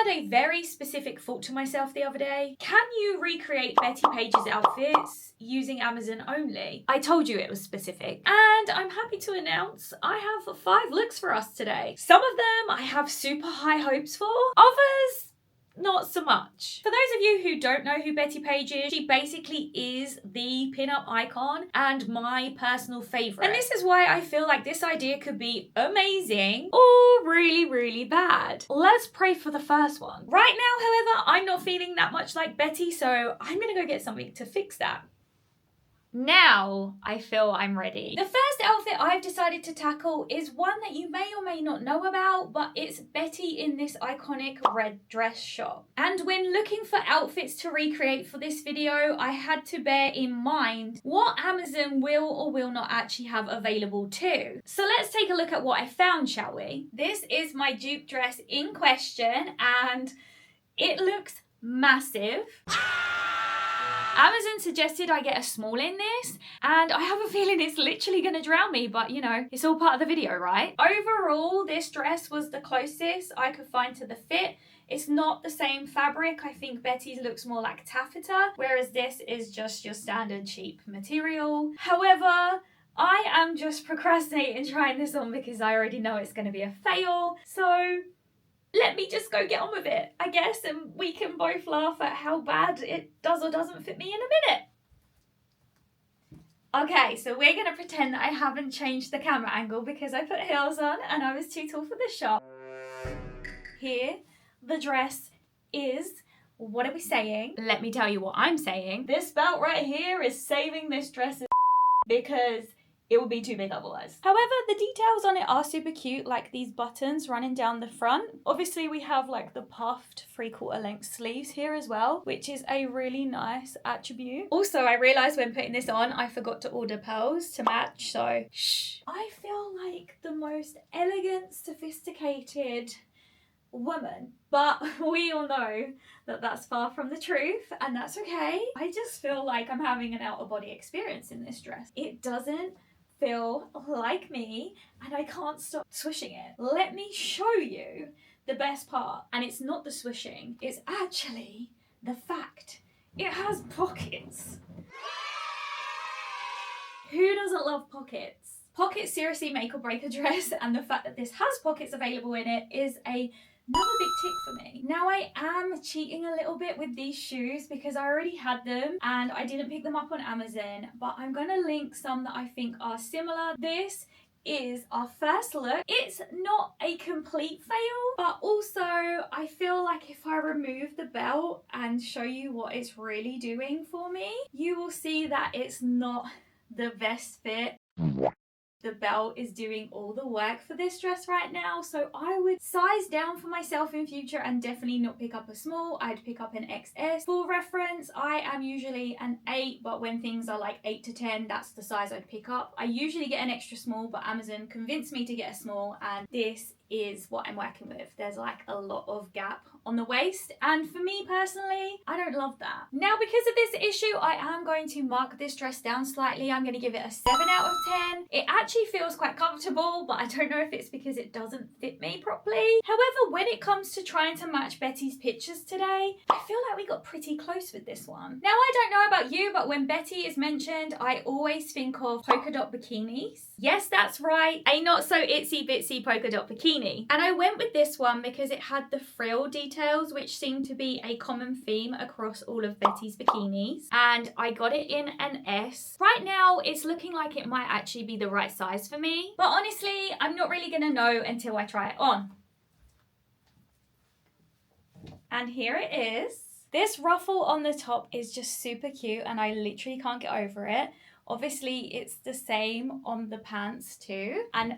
had a very specific thought to myself the other day. Can you recreate Bettie Page's outfits using Amazon only? I told you it was specific. And I'm happy to announce I have 5 looks for us today. Some of them I have super high hopes for. Others, not so much. For those of you who don't know who Bettie Page is, she basically is the pinup icon and my personal favourite. And this is why I feel like this idea could be amazing or really, really bad. Let's pray for the first one. Right now, however, I'm not feeling that much like Bettie, so I'm gonna go get something to fix that. Now I feel I'm ready. The first outfit I've decided to tackle is one that you may or may not know about, but it's Bettie in this iconic red dress shot. And when looking for outfits to recreate for this video, I had to bear in mind what Amazon will or will not actually have available too. So let's take a look at what I found, shall we? This is my dupe dress in question and it looks massive. Amazon suggested I get a small in this, and I have a feeling it's literally gonna drown me, but you know, it's all part of the video, right? Overall, this dress was the closest I could find to the fit. It's not the same fabric. I think Bettie's looks more like taffeta, whereas this is just your standard cheap material. However, I am just procrastinating trying this on because I already know it's gonna be a fail. So let me just go get on with it, I guess, and we can both laugh at how bad it does or doesn't fit me in a minute. Okay, so we're going to pretend that I haven't changed the camera angle because I put heels on and I was too tall for this shot. Here, the dress is, what are we saying? Let me tell you what I'm saying. This belt right here is saving this dress because it would be too big otherwise. However, the details on it are super cute, like these buttons running down the front. Obviously, we have like the puffed 3/4 length sleeves here as well, which is a really nice attribute. Also, I realized when putting this on, I forgot to order pearls to match, so shh. I feel like the most elegant, sophisticated woman, but we all know that that's far from the truth, and that's okay. I just feel like I'm having an out-of-body experience in this dress. It doesn't feel like me and I can't stop swishing it. Let me show you the best part, and it's not the swishing, it's actually the fact it has pockets. Who doesn't love pockets? Pockets seriously make or break a dress, and the fact that this has pockets available in it is another big tick for me. Now I am cheating a little bit with these shoes because I already had them and I didn't pick them up on Amazon, but I'm gonna link some that I think are similar. This is our first look. It's not a complete fail, but also I feel like if I remove the belt and show you what it's really doing for me, you will see that it's not the best fit. The belt is doing all the work for this dress right now, so I would size down for myself in future and definitely not pick up a small. I'd pick up an XS. For reference, I am usually an 8, but when things are like 8 to 10, that's the size I'd pick up. I usually get an extra small, but Amazon convinced me to get a small, and this is what I'm working with. There's like a lot of gap on the waist, and for me personally, I don't love that. Now, because of this issue, I am going to mark this dress down slightly. I'm going to give it a 7 out of 10. It actually feels quite comfortable, but I don't know if it's because it doesn't fit me properly. However, when it comes to trying to match Bettie's pictures today, I feel like we got pretty close with this one. Now, I don't know about you, but when Bettie is mentioned, I always think of polka dot bikinis. Yes, that's right, a not so itsy bitsy polka dot bikini. And I went with this one because it had the frill details, which seem to be a common theme across all of Bettie's bikinis. And I got it in an S. Right now, it's looking like it might actually be the right size for me. But honestly, I'm not really gonna know until I try it on. And here it is. This ruffle on the top is just super cute and I literally can't get over it. Obviously, it's the same on the pants too. And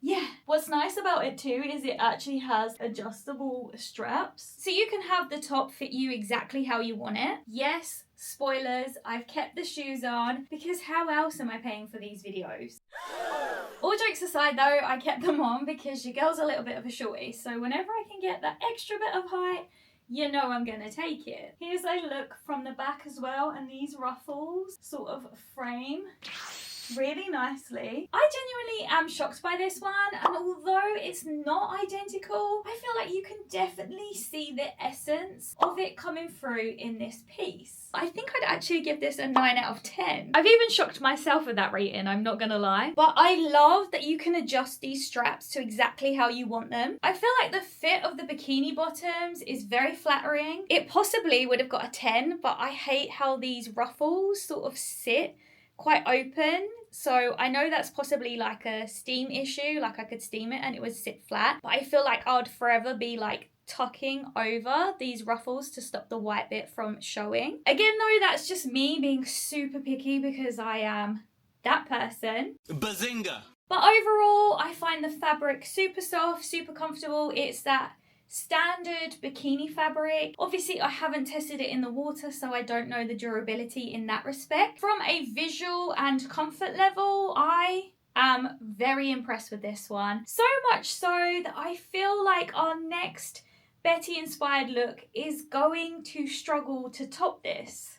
yeah, what's nice about it too is it actually has adjustable straps. So you can have the top fit you exactly how you want it. Yes, spoilers, I've kept the shoes on because how else am I paying for these videos? All jokes aside though, I kept them on because your girl's a little bit of a shorty. So whenever I can get that extra bit of height, you know I'm gonna take it. Here's a look from the back as well, and these ruffles sort of frame really nicely. I genuinely am shocked by this one, and although it's not identical, I feel like you can definitely see the essence of it coming through in this piece. I think I'd actually give this a 9 out of 10. I've even shocked myself with that rating, I'm not gonna lie. But I love that you can adjust these straps to exactly how you want them. I feel like the fit of the bikini bottoms is very flattering. It possibly would have got a 10, but I hate how these ruffles sort of sit quite open. So I know that's possibly like a steam issue, like I could steam it and it would sit flat, but I feel like I would forever be like tucking over these ruffles to stop the white bit from showing. Again though, that's just me being super picky because I am that person. Bazinga! But overall, I find the fabric super soft, super comfortable. It's that standard bikini fabric. Obviously, I haven't tested it in the water, so I don't know the durability in that respect. From a visual and comfort level, I am very impressed with this one. So much so that I feel like our next Bettie inspired look is going to struggle to top this.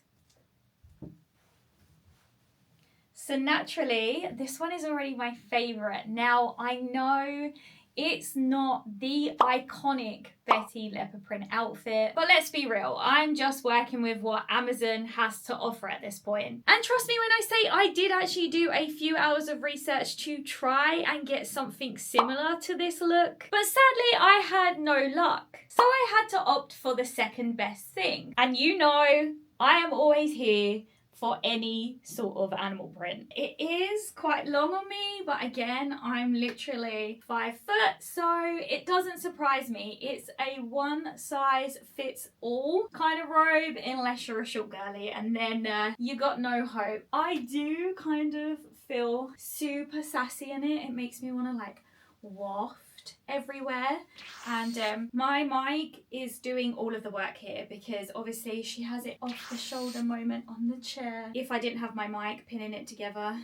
So naturally, this one is already my favourite. Now, I know it's not the iconic Bettie leopard print outfit, but let's be real, I'm just working with what Amazon has to offer at this point. And trust me when I say I did actually do a few hours of research to try and get something similar to this look, but sadly I had no luck. So I had to opt for the second best thing. And you know, I am always here for any sort of animal print. It is quite long on me, but again, I'm literally 5 foot, so it doesn't surprise me. It's a one size fits all kind of robe, unless you're a short girly, and then you got no hope. I do kind of feel super sassy in it. It makes me want to like waft everywhere, and my mic is doing all of the work here because obviously she has it off the shoulder moment on the chair. If I didn't have my mic pinning it together,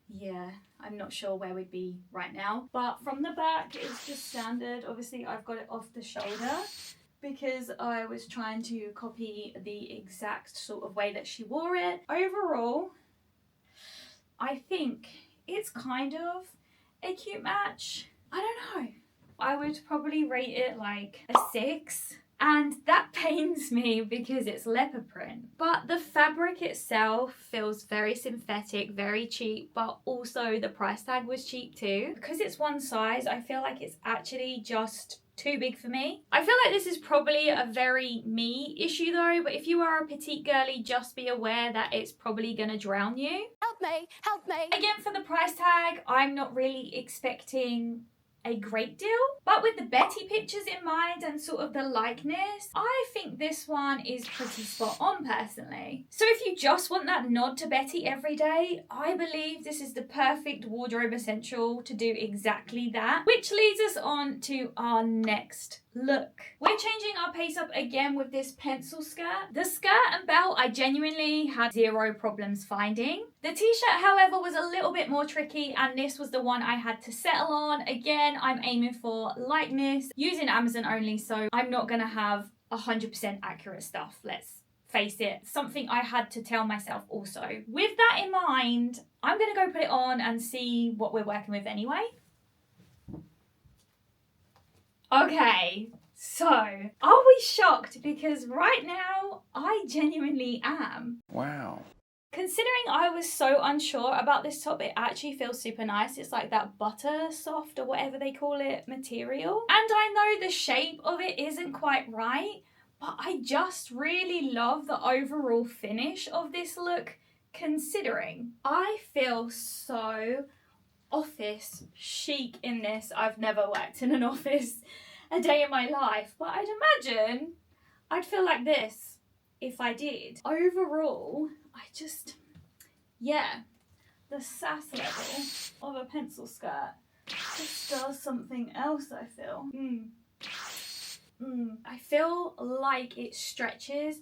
yeah, I'm not sure where we'd be right now. But from the back it's just standard. Obviously I've got it off the shoulder because I was trying to copy the exact sort of way that she wore it. Overall, I think it's kind of a cute match. I don't know. I would probably rate it like a 6. And that pains me because it's leopard print. But the fabric itself feels very synthetic, very cheap, but also the price tag was cheap too. Because it's one size, I feel like it's actually just too big for me. I feel like this is probably a very me issue though, but if you are a petite girly, just be aware that it's probably gonna drown you. Help me, help me. Again, for the price tag, I'm not really expecting a great deal, but with the Bettie pictures in mind and sort of the likeness, I think this one is pretty spot on personally. So if you just want that nod to Bettie every day, I believe this is the perfect wardrobe essential to do exactly that, which leads us on to our next look. We're changing our pace up again with this pencil skirt. The skirt and belt I genuinely had zero problems finding. The t-shirt however was a little bit more tricky, and this was the one I had to settle on. Again, I'm aiming for lightness, using Amazon only, so I'm not gonna have 100% accurate stuff, let's face it. Something I had to tell myself also. With that in mind, I'm gonna go put it on and see what we're working with anyway. Okay, so are we shocked? Because right now I genuinely am. Wow. Considering I was so unsure about this top, it actually feels super nice. It's like that butter soft or whatever they call it material. And I know the shape of it isn't quite right, but I just really love the overall finish of this look considering. I feel so office chic in this. I've never worked in an office a day in my life, but I'd imagine I'd feel like this if I did. Overall, I just, yeah, the sass level of a pencil skirt just does something else, I feel. I feel like it stretches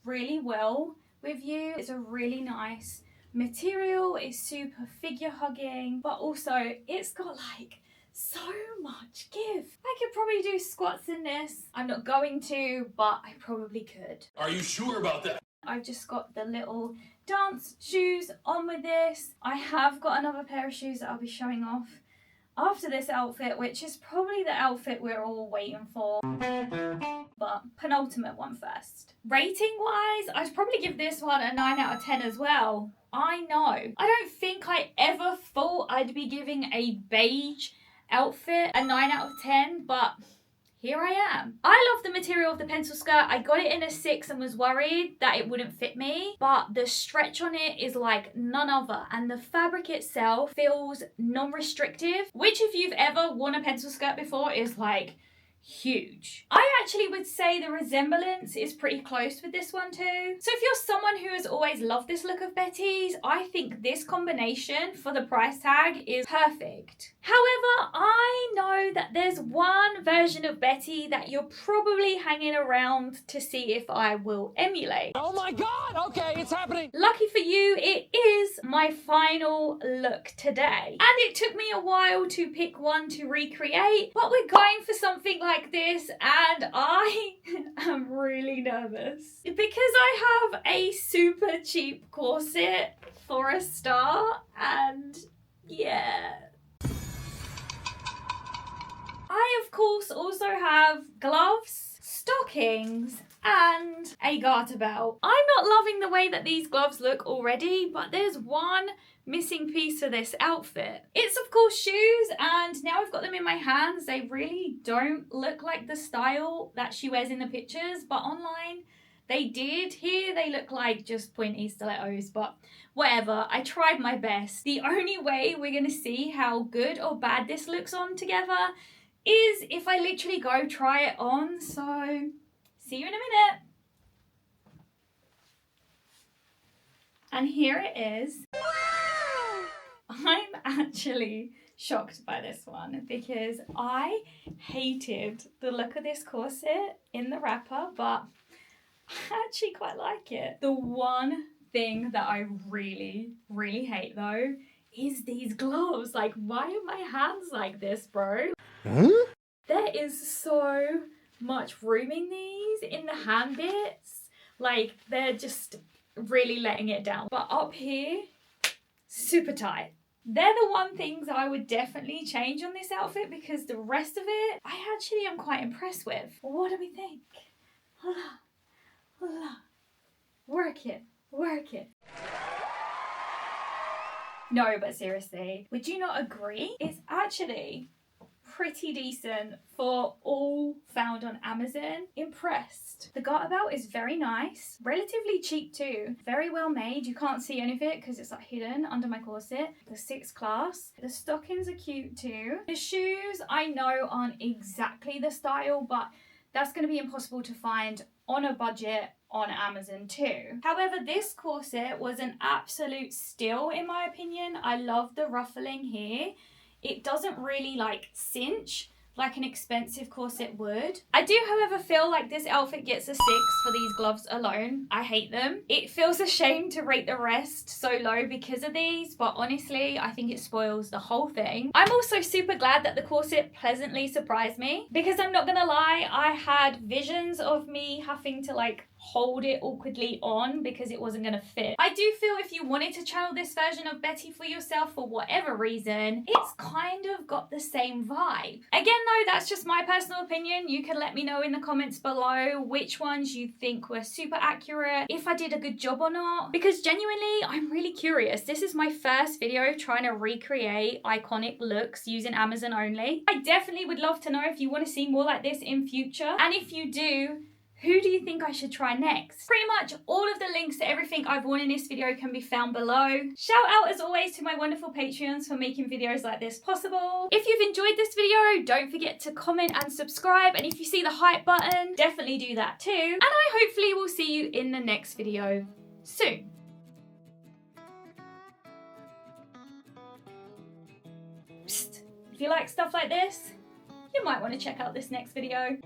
really well with you. It's a really nice material, it's super figure hugging, but also it's got like so much give. I could probably do squats in this. I'm not going to, but I probably could. Are you sure about that? I've just got the little dance shoes on with this. I have got another pair of shoes that I'll be showing off after this outfit, which is probably the outfit we're all waiting for. But penultimate one first. Rating wise, I'd probably give this one a 9 out of 10 as well. I know. I don't think I ever thought I'd be giving a beige outfit a 9 out of 10, but here I am. I love the material of the pencil skirt. I got it in a 6 and was worried that it wouldn't fit me, but the stretch on it is like none other, and the fabric itself feels non-restrictive, which if you've ever worn a pencil skirt before is like huge. I actually would say the resemblance is pretty close with this one too. So if you're someone who has always loved this look of Bettie's, I think this combination for the price tag is perfect. However, I know that there's one version of Bettie that you're probably hanging around to see if I will emulate. Oh my god, okay, it's happening. Lucky for you, it is my final look today. And it took me a while to pick one to recreate, but we're going for something like this, and I am really nervous because I have a super cheap corset for a start, and yeah. I of course also have gloves, stockings, and a garter belt. I'm not loving the way that these gloves look already, but there's one missing piece for this outfit. It's of course shoes, and now I've got them in my hands, they really don't look like the style that she wears in the pictures, but online they did. Here they look like just pointy stilettos, but whatever, I tried my best. The only way we're gonna see how good or bad this looks on together is if I literally go try it on, so see you in a minute. And here it is. I'm actually shocked by this one because I hated the look of this corset in the wrapper, but I actually quite like it. The one thing that I really, really hate though is these gloves. Like, why are my hands like this, bro? Huh? There is so much room in these, in the hand bits. Like, they're just really letting it down. But up here, super tight. They're the one things I would definitely change on this outfit because the rest of it, I actually am quite impressed with. What do we think? Hola, hola. Work it, work it. No, but seriously, would you not agree? It's actually pretty decent for all found on Amazon. Impressed. The garter belt is very nice, relatively cheap too, very well made. You can't see any of it because it's like hidden under my corset. The 6th class. The stockings are cute too. The shoes I know aren't exactly the style, but that's going to be impossible to find on a budget on Amazon too. However, this corset was an absolute steal in my opinion. I love the ruffling here. It doesn't really like cinch like an expensive corset would. I do, however, feel like this outfit gets a 6 for these gloves alone. I hate them. It feels a shame to rate the rest so low because of these, but honestly, I think it spoils the whole thing. I'm also super glad that the corset pleasantly surprised me because I'm not gonna lie, I had visions of me having to like hold it awkwardly on because it wasn't gonna fit. I do feel if you wanted to channel this version of Bettie for yourself for whatever reason, it's kind of got the same vibe. Again though, that's just my personal opinion. You can let me know in the comments below which ones you think were super accurate, if I did a good job or not, because genuinely I'm really curious. This is my first video trying to recreate iconic looks using Amazon only. I definitely would love to know if you want to see more like this in future, and if you do, who do you think I should try next? Pretty much all of the links to everything I've worn in this video can be found below. Shout out as always to my wonderful Patreons for making videos like this possible. If you've enjoyed this video, don't forget to comment and subscribe, and if you see the hype button, definitely do that too. And I hopefully will see you in the next video soon. Psst, if you like stuff like this, you might want to check out this next video.